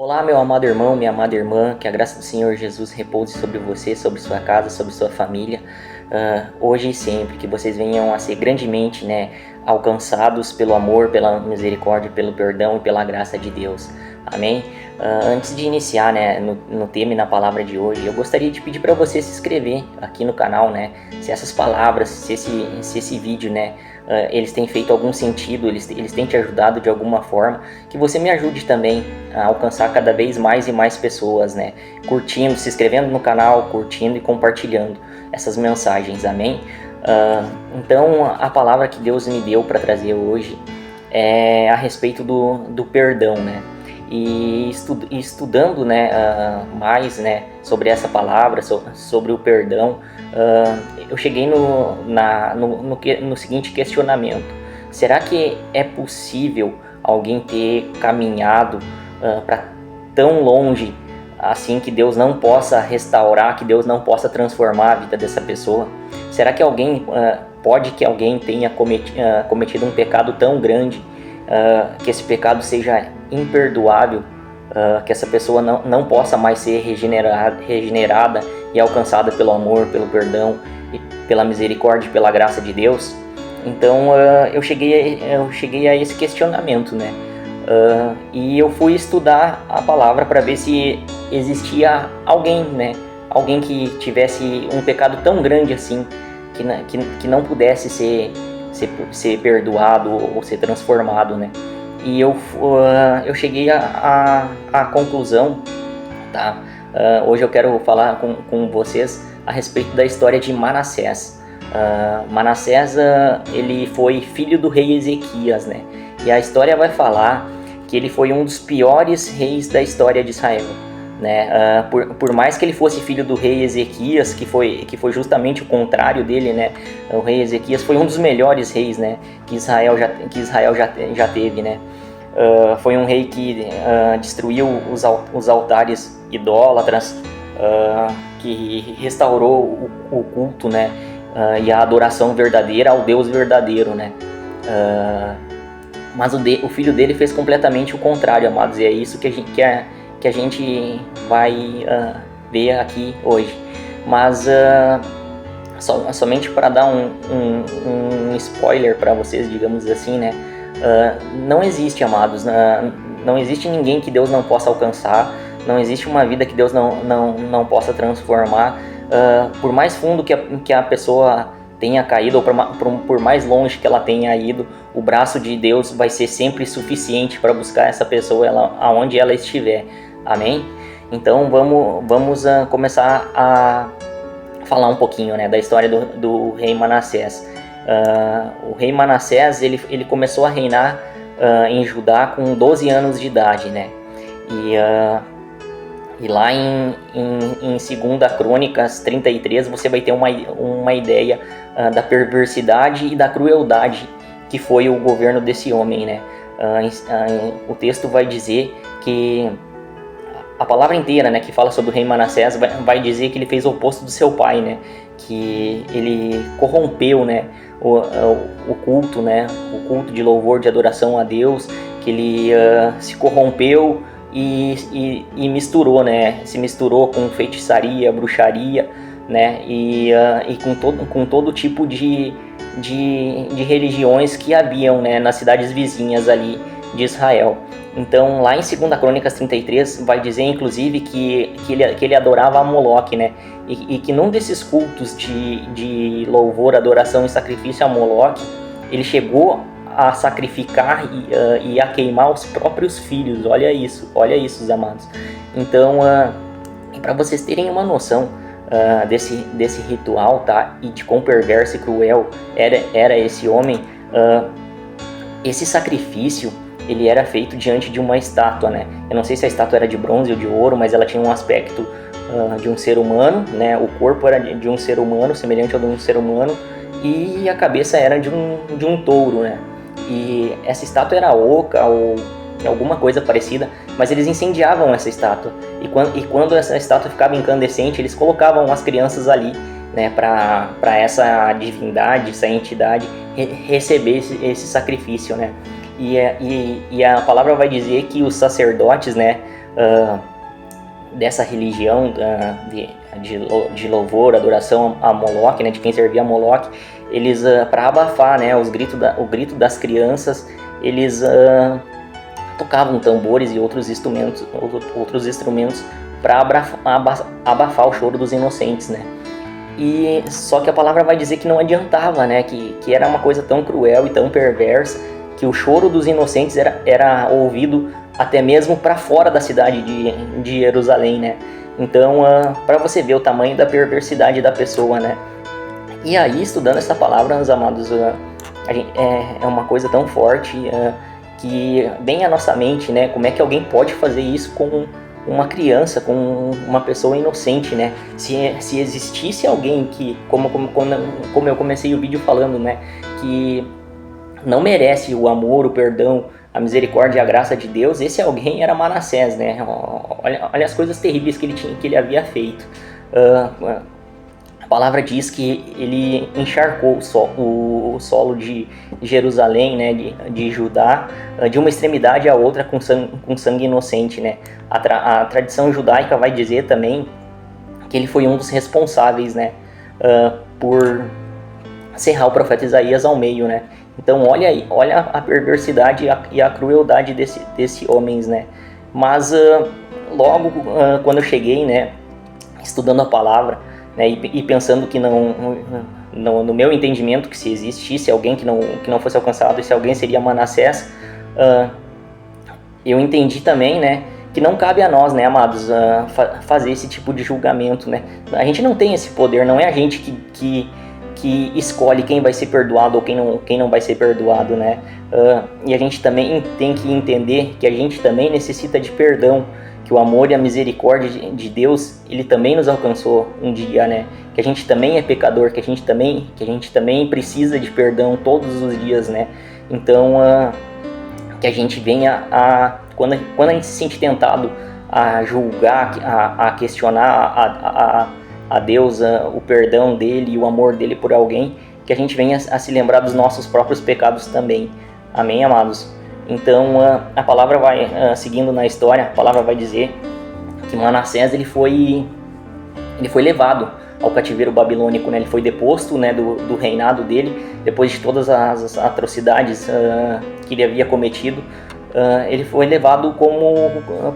Olá, meu amado irmão, minha amada irmã, que a graça do Senhor Jesus repouse sobre você, sobre sua casa, sobre sua família, hoje e sempre, que vocês venham a ser grandemente, alcançados pelo amor, pela misericórdia, pelo perdão e pela graça de Deus. Amém? Antes de iniciar, no tema e na palavra de hoje, eu gostaria de pedir para você se inscrever aqui no canal, se essas palavras, se esse vídeo, eles têm feito algum sentido, eles têm te ajudado de alguma forma, que você me ajude também a alcançar cada vez mais e mais pessoas, curtindo, se inscrevendo no canal, curtindo e compartilhando essas mensagens, amém? Então, a palavra que Deus me deu para trazer hoje é a respeito do perdão, E estudando mais sobre essa palavra, sobre o perdão, eu cheguei no seguinte questionamento: será que é possível alguém ter caminhado para tão longe assim que Deus não possa restaurar, que Deus não possa transformar a vida dessa pessoa? Será que pode que alguém tenha cometido um pecado tão grande, que esse pecado seja imperdoável, que essa pessoa não possa mais ser regenerada e alcançada pelo amor, pelo perdão, e pela misericórdia e pela graça de Deus? Então eu cheguei a esse questionamento, e eu fui estudar a palavra para ver se existia alguém que tivesse um pecado tão grande assim, que não pudesse ser perdoado ou ser transformado, E eu cheguei à conclusão, tá? Hoje eu quero falar com vocês a respeito da história de Manassés. Manassés, ele foi filho do rei Ezequias, E a história vai falar que ele foi um dos piores reis da história de Israel, por mais que ele fosse filho do rei Ezequias, que foi justamente o contrário dele, O rei Ezequias foi um dos melhores reis, que Israel já teve, Foi um rei que destruiu os altares idólatras, que restaurou o culto, e a adoração verdadeira ao Deus verdadeiro, Mas o filho dele fez completamente o contrário, amados, e é isso que a gente vai ver aqui hoje. Mas somente para dar um spoiler para vocês, digamos assim, não existe, amados, não existe ninguém que Deus não possa alcançar, não existe uma vida que Deus não possa transformar, por mais fundo que a pessoa tenha caído, ou por mais longe que ela tenha ido, o braço de Deus vai ser sempre suficiente para buscar essa pessoa aonde ela estiver, amém? Então vamos começar a falar um pouquinho, da história do rei Manassés. O rei Manassés, ele começou a reinar em Judá com 12 anos de idade, E lá em 2 Crônicas 33 você vai ter uma ideia da perversidade e da crueldade que foi o governo desse homem, O texto vai dizer que a palavra inteira, que fala sobre o rei Manassés, vai dizer que ele fez o oposto do seu pai, que ele corrompeu, o culto, o culto de louvor, de adoração a Deus, que ele se corrompeu e misturou, se misturou com feitiçaria, bruxaria, e com todo tipo de religiões que haviam, nas cidades vizinhas ali de Israel. Então, lá em 2 Crônicas 33, vai dizer, inclusive, que ele adorava a Moloque, E que num desses cultos de louvor, adoração e sacrifício a Moloque, ele chegou a sacrificar e a queimar os próprios filhos. Olha isso, amados. Então, para vocês terem uma noção desse ritual, tá? E de quão perverso e cruel era esse homem, esse sacrifício, ele era feito diante de uma estátua, Eu não sei se a estátua era de bronze ou de ouro, mas ela tinha um aspecto de um ser humano, O corpo era de um ser humano, semelhante ao de um ser humano, e a cabeça era de um touro, E essa estátua era oca ou alguma coisa parecida, mas eles incendiavam essa estátua. E quando essa estátua ficava incandescente, eles colocavam as crianças ali, para essa divindade, essa entidade receber esse sacrifício, E a palavra vai dizer que os sacerdotes, dessa religião de louvor, adoração a Moloque, né, de quem servia a Moloque, eles, para abafar, né, o grito das crianças, eles tocavam tambores e outros instrumentos para abafar o choro dos inocentes, né. E só que a palavra vai dizer que não adiantava, né, que era uma coisa tão cruel e tão perversa, que o choro dos inocentes era ouvido até mesmo para fora da cidade de Jerusalém, né. Então, para você ver o tamanho da perversidade da pessoa, né. E aí, estudando essa palavra, meus amados, é uma coisa tão forte que vem à nossa mente, né, como é que alguém pode fazer isso com uma criança, com uma pessoa inocente, né? Se existisse alguém que, como eu comecei o vídeo falando, né, que não merece o amor, o perdão, a misericórdia e a graça de Deus, esse alguém era Manassés, né? Olha as coisas terríveis que ele havia feito. A palavra diz que ele encharcou o solo de Jerusalém, né, de Judá, de uma extremidade à outra com sangue inocente, né. A tradição judaica vai dizer também que ele foi um dos responsáveis, né, por serrar o profeta Isaías ao meio, né. Então olha a perversidade e a crueldade desse homens, né. Mas logo quando eu cheguei, né, estudando a palavra, né, e pensando que no meu entendimento, que se existisse alguém que não fosse alcançado, esse alguém seria Manassés, eu entendi também, né, que não cabe a nós, né, amados, fazer esse tipo de julgamento, né. A gente não tem esse poder, não é a gente que escolhe quem vai ser perdoado ou quem não vai ser perdoado, né. E a gente também tem que entender que a gente também necessita de perdão, que o amor e a misericórdia de Deus, ele também nos alcançou um dia, né? Que a gente também é pecador, que a gente também precisa de perdão todos os dias, né? Então, que a gente venha quando a gente se sente tentado a julgar, a questionar a Deus, o perdão dele e o amor dele por alguém, que a gente venha a se lembrar dos nossos próprios pecados também. Amém, amados? Então, a palavra vai, seguindo na história, a palavra vai dizer que Manassés ele foi levado ao cativeiro babilônico, né? Ele foi deposto, né, do reinado dele, depois de todas as atrocidades que ele havia cometido. Ele foi levado como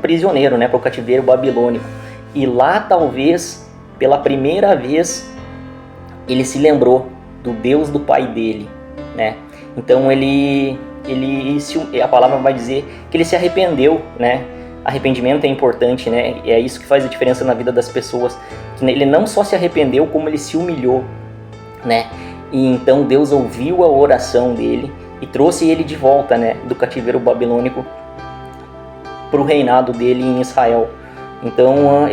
prisioneiro, né, para o cativeiro babilônico. E lá, talvez, pela primeira vez, ele se lembrou do Deus do pai dele, né? Então a palavra vai dizer que ele se arrependeu, né? Arrependimento é importante, né? E é isso que faz a diferença na vida das pessoas. Que ele não só se arrependeu, como ele se humilhou, né? E então Deus ouviu a oração dele e trouxe ele de volta, né, do cativeiro babilônico para o reinado dele em Israel. Então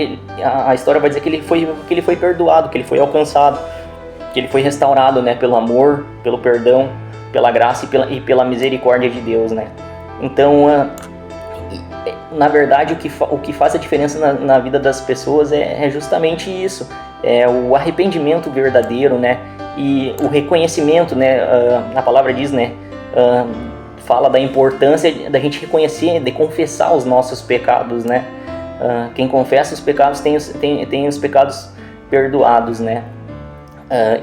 a história vai dizer que ele foi perdoado, que ele foi alcançado, que ele foi restaurado, né, pelo amor, pelo perdão, pela graça e pela misericórdia de Deus, né? Então, na verdade, o que faz a diferença na vida das pessoas é justamente isso, é o arrependimento verdadeiro, né? E o reconhecimento, né? A palavra diz, né? Fala da importância da gente reconhecer, de confessar os nossos pecados, né? Quem confessa os pecados tem os pecados perdoados, né?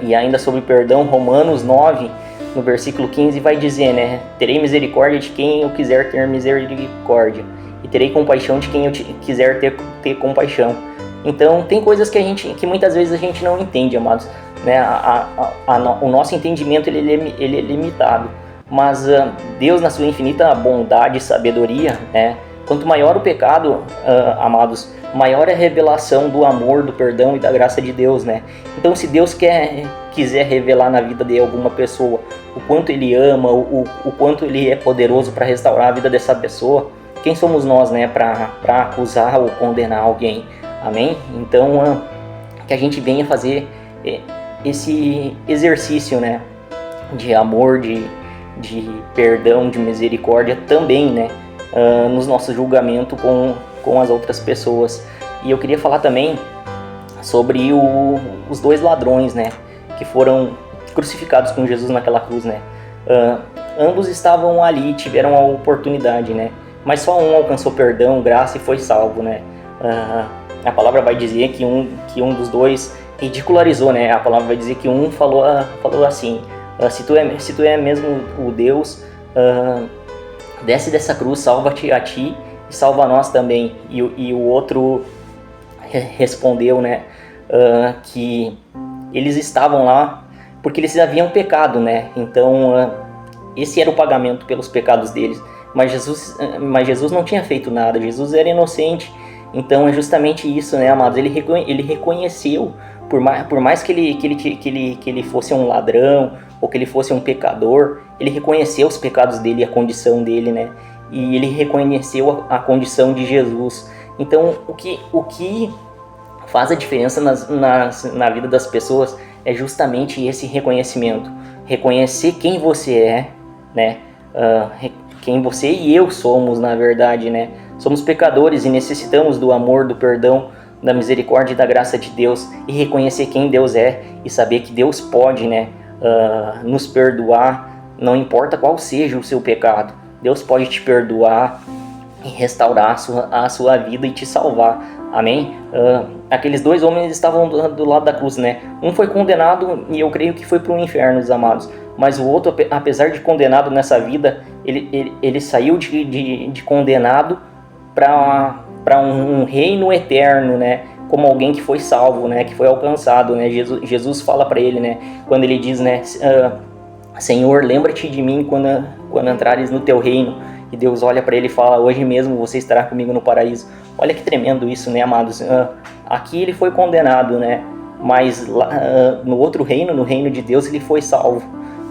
E ainda sobre perdão, Romanos 9, no versículo 15 vai dizer, né? Terei misericórdia de quem eu quiser ter misericórdia, e terei compaixão de quem eu quiser ter compaixão. Então tem coisas que muitas vezes a gente não entende, amados, né? O nosso entendimento ele é limitado, mas Deus, na sua infinita bondade e sabedoria, né? Quanto maior o pecado, amados, maior é a revelação do amor, do perdão e da graça de Deus, né? Então, se Deus quiser revelar na vida de alguma pessoa o quanto Ele ama, o quanto Ele é poderoso para restaurar a vida dessa pessoa, quem somos nós, né, para acusar ou condenar alguém? Amém? Então, que a gente venha fazer esse exercício, né, de amor, de perdão, de misericórdia também, né, nos nossos julgamentos com as outras pessoas. E eu queria falar também sobre os dois ladrões, né, que foram crucificados com Jesus naquela cruz, né. Ambos estavam ali, tiveram a oportunidade, né, mas só um alcançou perdão, graça e foi salvo, né? A palavra vai dizer que um dos dois ridicularizou, né? A palavra vai dizer que um falou assim, se tu é mesmo o Deus, desce dessa cruz, salva-te a ti e salva a nós também. E o outro respondeu, né, que eles estavam lá porque eles haviam pecado, né? Então esse era o pagamento pelos pecados deles. Mas Jesus não tinha feito nada, Jesus era inocente. Então é justamente isso, né, amados? Ele reconheceu, por mais que ele fosse um ladrão ou que ele fosse um pecador, ele reconheceu os pecados dele e a condição dele, né? E ele reconheceu a condição de Jesus. Então o que faz a diferença na vida das pessoas é justamente esse reconhecimento. Reconhecer quem você é, né? Quem você e eu somos, na verdade, né? Somos pecadores e necessitamos do amor, do perdão, da misericórdia e da graça de Deus, e reconhecer quem Deus é e saber que Deus pode, né, nos perdoar, não importa qual seja o seu pecado. Deus pode te perdoar e restaurar a sua vida e te salvar. Amém? Aqueles dois homens estavam do lado da cruz, né? Um foi condenado e eu creio que foi para o inferno, os amados. Mas o outro, apesar de condenado nessa vida, ele saiu de condenado para um reino eterno, né? Como alguém que foi salvo, né? Que foi alcançado, né? Jesus fala para ele, né? Quando ele diz, né? Senhor, lembra-te de mim quando entrares no teu reino. E Deus olha para ele e fala: hoje mesmo você estará comigo no paraíso. Olha que tremendo isso, né, amados? Aqui ele foi condenado, né? Mas lá, no outro reino, no reino de Deus, ele foi salvo.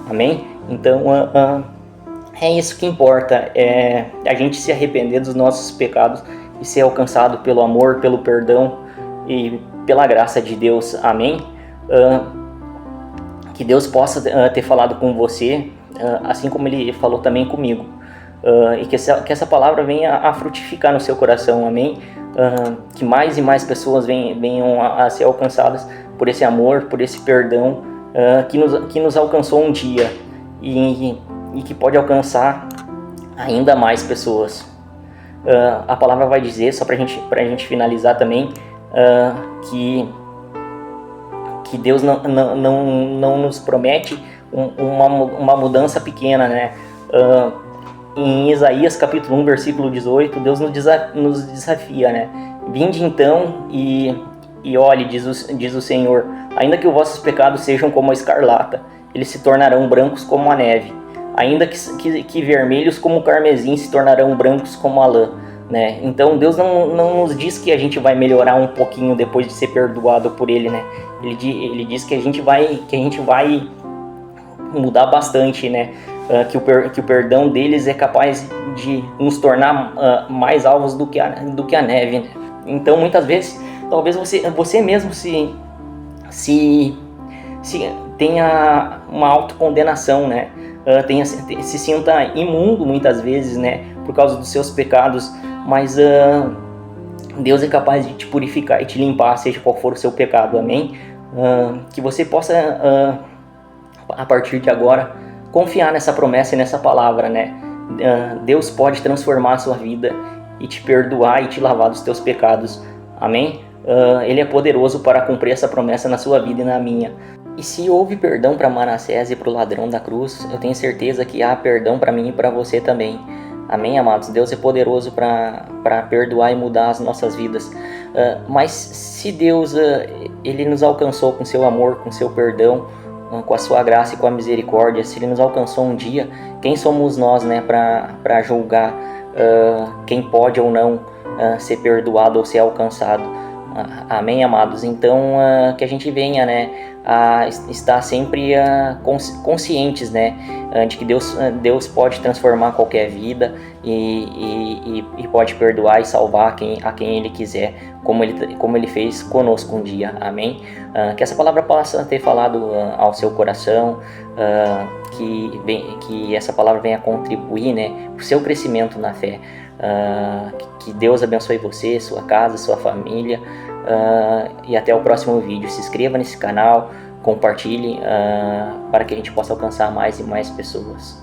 Amém? Então, é isso que importa. É a gente se arrepender dos nossos pecados e ser alcançado pelo amor, pelo perdão e pela graça de Deus. Amém? Que Deus possa ter falado com você, assim como Ele falou também comigo. E que essa palavra venha a frutificar no seu coração, amém? Que mais e mais pessoas venham a ser alcançadas por esse amor, por esse perdão que nos alcançou um dia e que pode alcançar ainda mais pessoas. A palavra vai dizer, só pra gente finalizar também, que Deus não nos promete uma mudança pequena, né? Em Isaías capítulo 1, versículo 18, Deus nos desafia, né? Vinde então e olhe, diz o Senhor, ainda que os vossos pecados sejam como a escarlata, eles se tornarão brancos como a neve. Ainda que vermelhos como o carmesim se tornarão brancos como a lã, né? Então Deus não nos diz que a gente vai melhorar um pouquinho depois de ser perdoado por Ele, né? Ele diz que a gente vai mudar bastante, né? Que o perdão deles é capaz de nos tornar mais alvos do que a neve, né? Então muitas vezes talvez você mesmo se tenha uma autocondenação, né? Se sinta imundo muitas vezes, né? Por causa dos seus pecados, mas Deus é capaz de te purificar e te limpar, seja qual for o seu pecado, amém? Que você possa a partir de agora confiar nessa promessa e nessa palavra, né? Deus pode transformar a sua vida e te perdoar e te lavar dos teus pecados, amém? Ele é poderoso para cumprir essa promessa na sua vida e na minha. E se houve perdão para Manassés e para o ladrão da cruz, eu tenho certeza que há perdão para mim e para você também. Amém, amados? Deus é poderoso para perdoar e mudar as nossas vidas. Mas se Deus ele nos alcançou com seu amor, com seu perdão, com a sua graça e com a misericórdia, se Ele nos alcançou um dia, quem somos nós, né, para julgar quem pode ou não ser perdoado ou ser alcançado? Amém, amados? Então que a gente venha, né, a estar sempre conscientes, né, de que Deus pode transformar qualquer vida e pode perdoar e salvar a quem Ele quiser, como ele fez conosco um dia, amém? Que essa palavra possa ter falado ao seu coração, que essa palavra venha contribuir, né, para o seu crescimento na fé. Que Deus abençoe você, sua casa, sua família, e até o próximo vídeo. Se inscreva nesse canal, compartilhe para que a gente possa alcançar mais e mais pessoas.